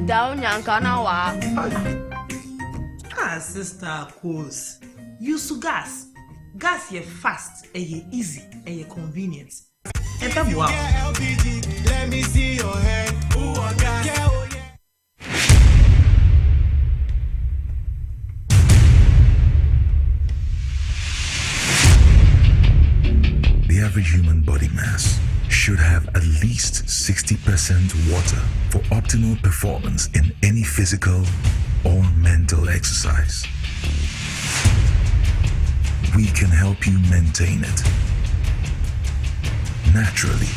[SPEAKER 14] Down Yankana wa.
[SPEAKER 15] Sister Coast. Use gas. Gas ye fast, ye easy, ye convenient. Wow.
[SPEAKER 16] Let me see your hand.
[SPEAKER 17] The average human body mass should have at least 60% water for optimal performance in any physical or mental exercise. We can help you maintain it naturally.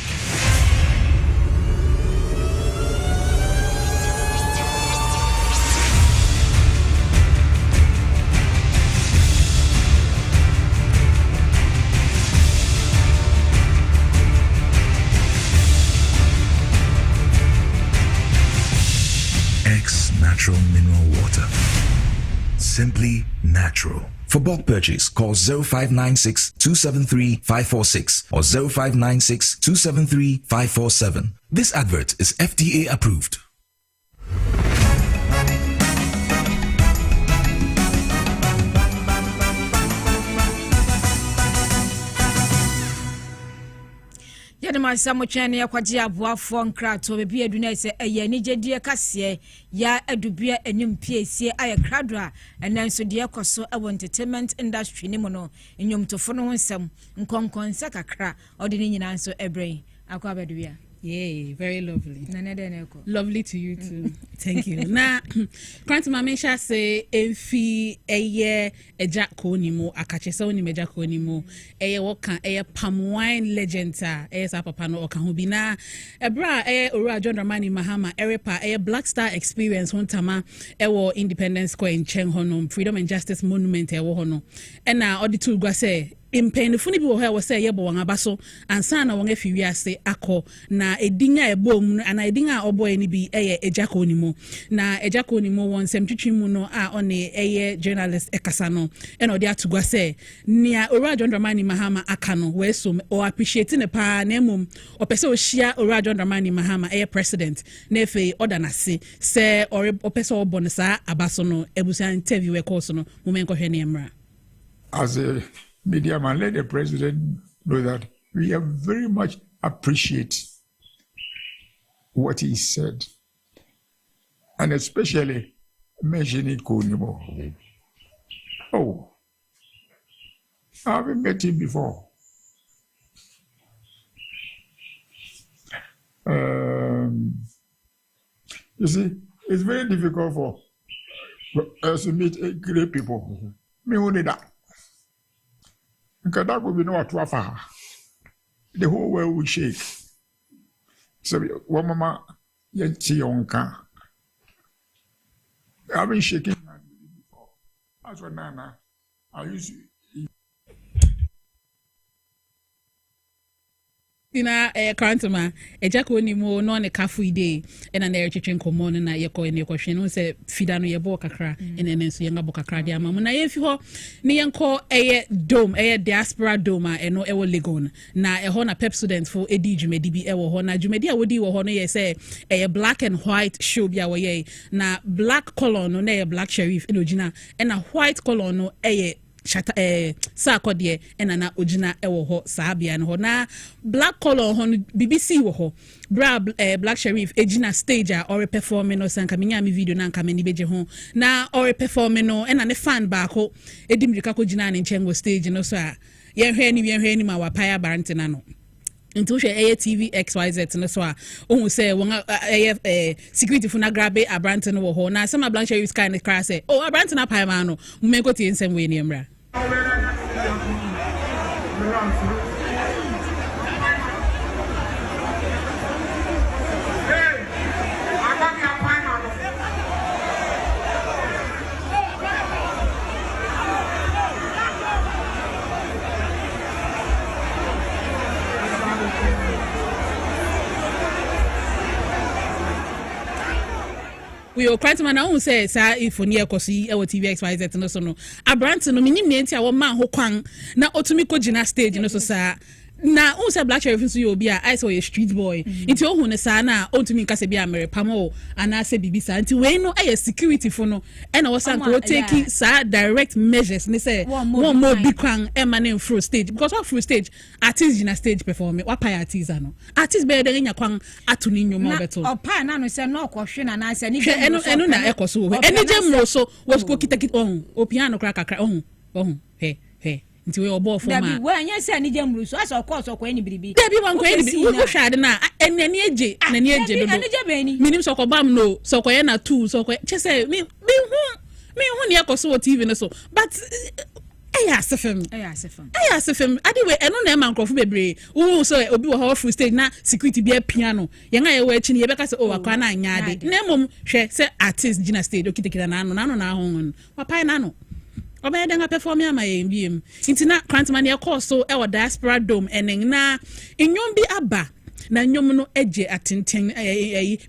[SPEAKER 17] Natural mineral water. Simply natural. For bulk purchase, call 0596 273 546 or 0596 273 547. This advert is FDA approved.
[SPEAKER 1] Yadama samo chene ya kwaji aboafo nkrato bebi aduna se eye nigedie kase ya adubia enim piesie aye kradwa enanso de ekoso ewo entertainment industry ni mono enyomtofo no nsem nkonkonsa kakra ode ni nyina nso ebrei akwa badubia
[SPEAKER 18] Yay, very lovely. Lovely to you too. Thank you. Now, Grant Mamesha say, Enfi eye eja konimo, akachesa oni meja konimo, eye wokan, eye palm wine legenda, eye sapapano okahubina, ebra, eye ora John Dramani Mahama, erepa, eye Black Star Experience, hontama, ewo Independence Square in Cheng Hono, Freedom and Justice Monument, ewo hono. Ena, oditu gwase, impendefuni bi wo ha wo say yebo wan abaso ansa na won afi wiase akọ na edinga ebom ana edinga oboy ni bi eye ejako ni mu na ejako ni mu won sem twitwi mu no a one eye journalist ekasa no e na odi atugwa say nia Ora John Dramani Mahama aka no we so o appreciate ne pa na emom opese o hia Ora John Dramani Mahama eye president na efe oda na se say opese o bon sa abaso no ebusa interview e course no mo men ko hwe ne emra
[SPEAKER 19] as a media man, let the president know that we have very much appreciate what he said, and especially mentioning Konimo. Oh, I haven't met him before. You see, it's very difficult for us to meet great people. Me only that. Because that would be no too far. The whole world will shake. So, one mama, yet yonka. I've been shaking before. As for Nana, I used to.
[SPEAKER 18] Tina Krantama, Ejako ni mo no ne kafu ide ena na erchichen komo na yeko ene kwhwe no se fida no yebo kakra ene nenso yenga bo kakra dia mamu na yemfi ho ne yenko eye dome eye diaspora dome eno ewo Legon na eho na pep students for edi dwumedi bi ewo ho na dwumedi a wodi wo ho no ye se eye black and white show bia wo ye na black color no na eye black sheriff eno gina ena white color no eye sa kodie ena na ogina ewo ho saabia no ho na black color ho BBC wo ho bra black sheriff egina stage a or performing no sanka menya mi video na nka mani beje ho na or performing no ena ne fan ba ko edimirika ko gina ne nchengo stage no so a ye hwe ni ma wa paya barantina no into share TV XYZ no so a ohun say won security funa grabe abrantin wo ho na some black sheriff kind of cry say oh abrantin na paya ma no me go tie nsem we ni emra we o Krantman na won say sa ifoni ekosi e wo TV XYZ no so no abranti no minim ne ntia wo ma ho kwan na otumi ko gina stage no so sa na won say black sheriff so you obi a I say street boy nti ohun ne sa na otumi nka se bi amere pamo ana se bibi sa nti we no e security fo no e na wo san ko take sa direct measures ne say one more big kwan e ma na through stage because what through stage artist gina stage performing what pay artist no artist be de nya kwan atuni nyoma beto
[SPEAKER 1] o pa na no se no kwhwe na na se ni
[SPEAKER 18] enu na ekoso we eni jemro so was ko kita o piano kra kakra he nti we obo for ma
[SPEAKER 1] Dabi we anya se ani jemru so asa okọ so kwa eni biribi
[SPEAKER 18] Dabi wan kwa eni biribi wo hwade na enani eje na ni eje dodo
[SPEAKER 1] ani je beni
[SPEAKER 18] minim so ko bam no so ko ye na two so ko chese me hu ne ekoso TV no so but Aya sefem adi we eno na man krofo bebre wo so obi wo ha full stage na security bi piano ye nga ye wa chi ne ye beka se o akwa na anya ade na mom hwe se artist gina stage okitekira na ano na ho wa pai na no oba de nga perform ya ma ye mbiem intina Krantman ye call so e wo diaspora dome enen na enyom bi aba na nyom no eje atenten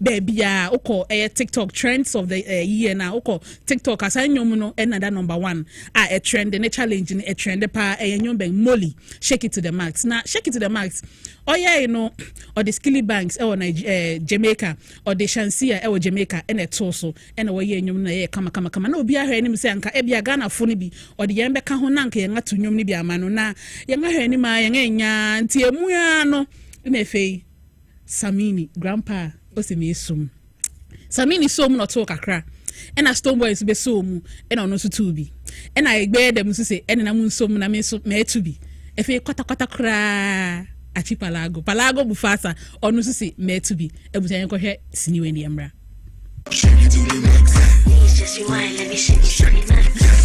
[SPEAKER 18] baby a okọ TikTok trends of the year na okọ TikTok asa nyom no another number 1 a trend ne challenge ne trend pa nyom ben Molly shake it to the max na shake it to the max you know or the skilly banks or Jamaica or the Shansia or Jamaica and a torso and a way nyom na kama na obi ahwe nim se anka e bia Ghana fo ne bi or the yembe ka ho na anka yenga to nyom ne bi amano na yenga hwe ni ma yenga nya nti emu ya no Nefe Samini grandpa osemi sum Samini som no to kakra and a stone boys be som and ono so to bi and I egbe dem so say and na mun som na me so me to bi efe kwata kra achi palago bufasa onu so say me to be ebusa yen ko hwe siniwe ni emra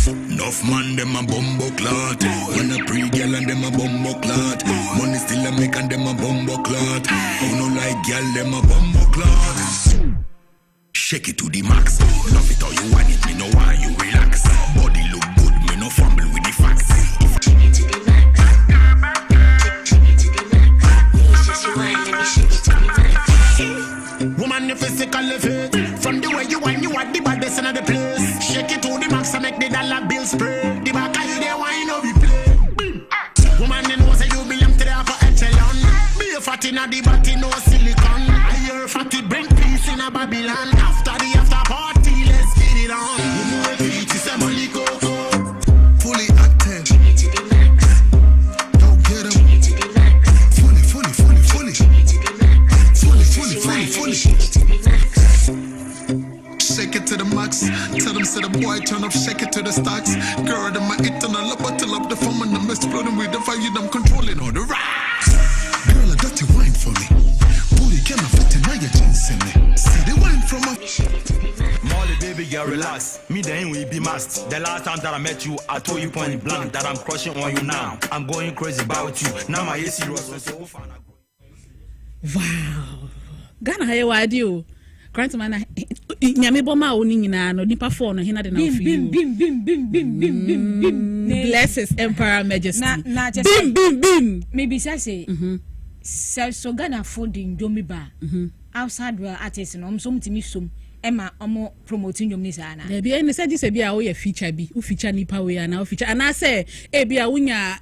[SPEAKER 20] Enough man them a bumbo clot. When a pre girl and them a bumbo clot. Money still a make and them a bumbo clot. Who no like girl them a bumbo clot. Shake it to the max. Love it how you want it, me know why you relax. Body look good, me no fumble with the facts. Shake it to the max. Shake it to the max. Please just rewind, let me shake it to the max.
[SPEAKER 16] Woman, you physically fit. From the way you want, you are the baddest in the place. Shake it to the max and make the dollar bill spray. The back of you there, why no be play? Woman, you know say you belong to the upper echelon. Be a fatty na the body, no silicon. I hear a fatty bring peace in a Babylon. After the after party, let's get it on. You know it is a money coco.
[SPEAKER 20] Fully active. Don't get him. Fully. Shake it to the max. Tell them say the boy turn up, shake it to the stacks. Girl, them my eternal bottle up the phone and I'm exploding with the fire. I'm controlling all the racks. Girl, a dirty wine for me. Booty can fit in my jeans in me. See the wine from a
[SPEAKER 21] Molly, baby girl, relax. Me then we be masked. The last time that I met you, I told you point blank that I'm crushing on you now. I'm going crazy about you. Now my AC was so fun.
[SPEAKER 18] Wow. Ghana haye wadi Grant man nyame boma oni nyina no nipa for no hina de na ofi bim bless his emperor majesty
[SPEAKER 1] na
[SPEAKER 18] bim
[SPEAKER 1] maybe say so Ghana for the ndomi ba outside where artists no so mtimi som Emma omo promoting nyom ni sana
[SPEAKER 18] there be any say this be a wo feature bi wo feature nipa we na wo feature ana say e bi a wunya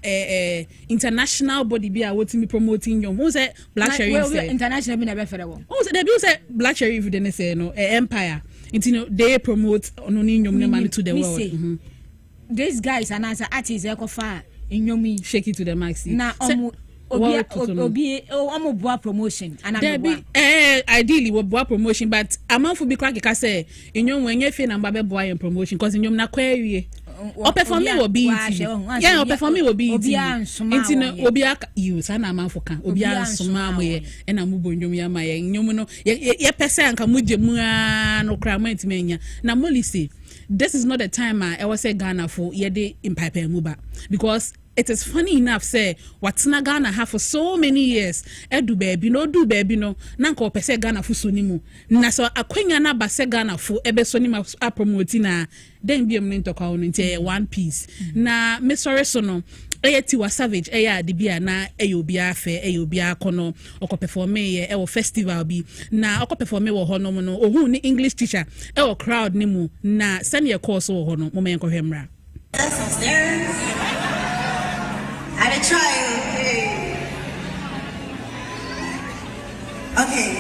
[SPEAKER 18] international body bi a wotimi promoting nyom wo say Black Sheriff say
[SPEAKER 1] international bi na be fere wo
[SPEAKER 18] wo say there be say Black Sheriff de ne say no empire you know they promote ono ni nyom ne man to the world
[SPEAKER 1] these guys and as artists e ko fa nyomi
[SPEAKER 18] shake it to the max
[SPEAKER 1] na omo obi boa promotion and
[SPEAKER 18] ideally we boa promotion but amanfo bi kwa keka say enyom wenye fe na mba boa yen promotion cause enyom na kwa awie o perform will be yeah o perform will be intino obi aka you sana amanfo kan obi ansoma moye e na mubo enyom ya maye enyom no ye pese anka muje mu no kramant menya na moli say this is not the time I was say Ghana for ye de impape muba because it is funny enough say what's na Ghana have for so many years do baby no na nka opese Ghana for so nimu na so akwanya na ba se Ghana for ebe so nimu a promoting na den bi em ntokwa ono ntie one piece na me sorry so no Tiwa Savage de bia na obi afe obi akono oko perform e wo festival bi na oko perform wo ho no mo no ohun ni English teacher wo crowd ni mu na senior course wo ho no mo men ko hwemra
[SPEAKER 22] I had a trial. Okay.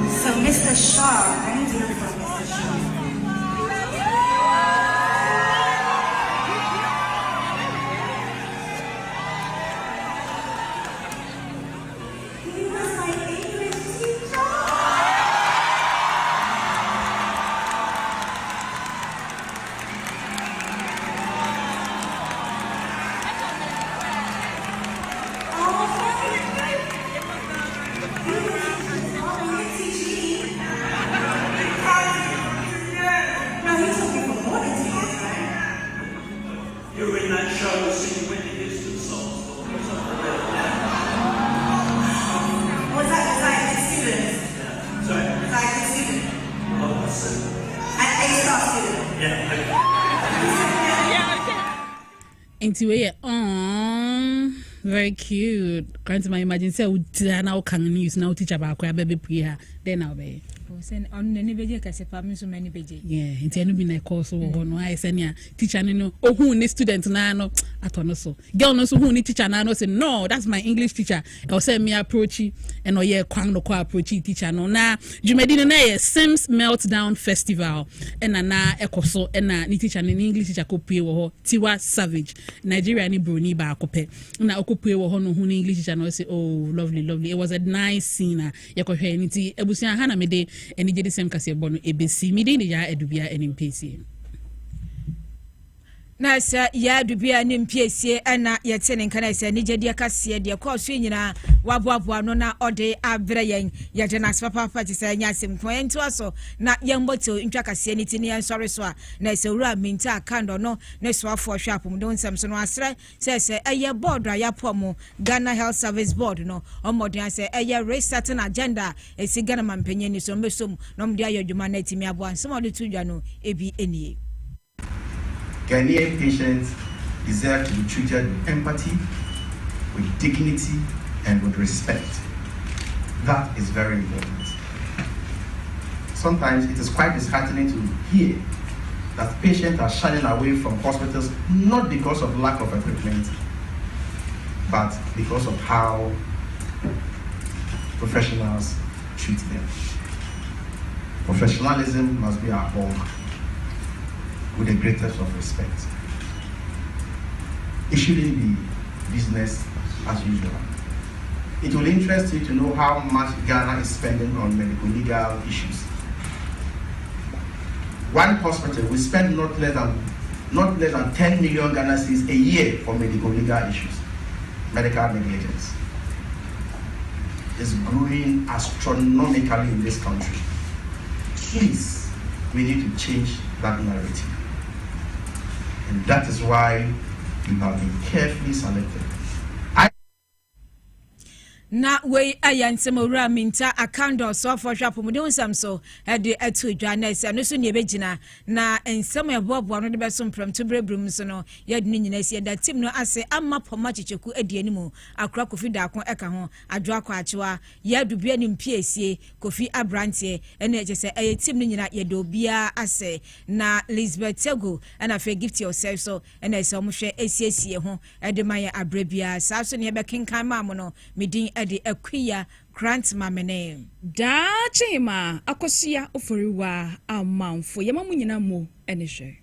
[SPEAKER 22] So, Mr. Shaw, I need to look for Mr. Shaw. He was my English teacher.
[SPEAKER 18] Anyway, very cute. Can't imagine say now can news now teach about baby pre then I'll be.
[SPEAKER 1] Send on any beje Kasiebo me so many beje.
[SPEAKER 18] Yeah, nti enu bi na course wo ho no I send ya teacher no ohun ni student na no atono so. Girl no so hu ni teacher na no say no, that's my English teacher. I say me approach and no ye kwan no ko approach teacher no na Jumedi no na ye Sims Meltdown Festival and na ekoso and na ni teacher ni English teacher ko pie wo ho Tiwa Savage. Nigeria ni Bruni ba akope. Na okopue wo ho no hu ni English teacher no say oh lovely. It was a nice scene. Ye ko hwe nti ebusia ha na me de eni jedi sem Kasiebo no ebesi mi de ya edubia enim pesi
[SPEAKER 1] na sa ya dubia ne mpiesie na yete ne kana sa ne gyedia kase de course nyina waboaboa no na ode abrɛ yen yɛde na papa ti sa nya asem ko ento aso na yɛmboto ntwa kase ne ti ne nsɔre so a na sa wura minta kando no ne so afo hwɛ apom don sam so no asrɛ sɛ ɛyɛ board a yapom Ghana Health Service Board no ɔmɔden sɛ ɛyɛ resetting agenda esi Ghana mampanyin ni so mbesom no mde ayodwuma na timi aboa nsɛm ɔde tu dwa no ebi enie.
[SPEAKER 3] Ghanaian patients deserve to be treated with empathy, with dignity, and with respect. That is very important. Sometimes it is quite disheartening to hear that patients are shying away from hospitals not because of lack of equipment, but because of how professionals treat them. Professionalism must be our hallmark, with the greatest of respect. It shouldn't be business as usual. It will interest you to know how much Ghana is spending on medical legal issues. One hospital will spend not less than 10 million Ghana cedis a year for medical legal issues. Medical negligence is growing astronomically in this country. Please, we need to change that narrative. And that is why you have been carefully selected.
[SPEAKER 1] Na we ayansem owura minta akando so for hwapom de nsam so de atu dwana ese no so ne begina na ensem eboabo no de beso mpram to brebrum so no ye de nyina ese da tim no ase amma poma chicheku edi animu akra kofi da akon eka ho adwo akwa achewa ye dubia ni mpiesie kofi abrante ene eje se eye tim no nyina ye do bia ase na Elizabeth Tego na fe gift yourself so ene ese omhwe esiesie ho de maye abrebia sa so ne be kenkan ma mo no medin edi akuya grant mamene
[SPEAKER 2] da chima akosia oforiwa amanfo yemamu nyina mo ene hwe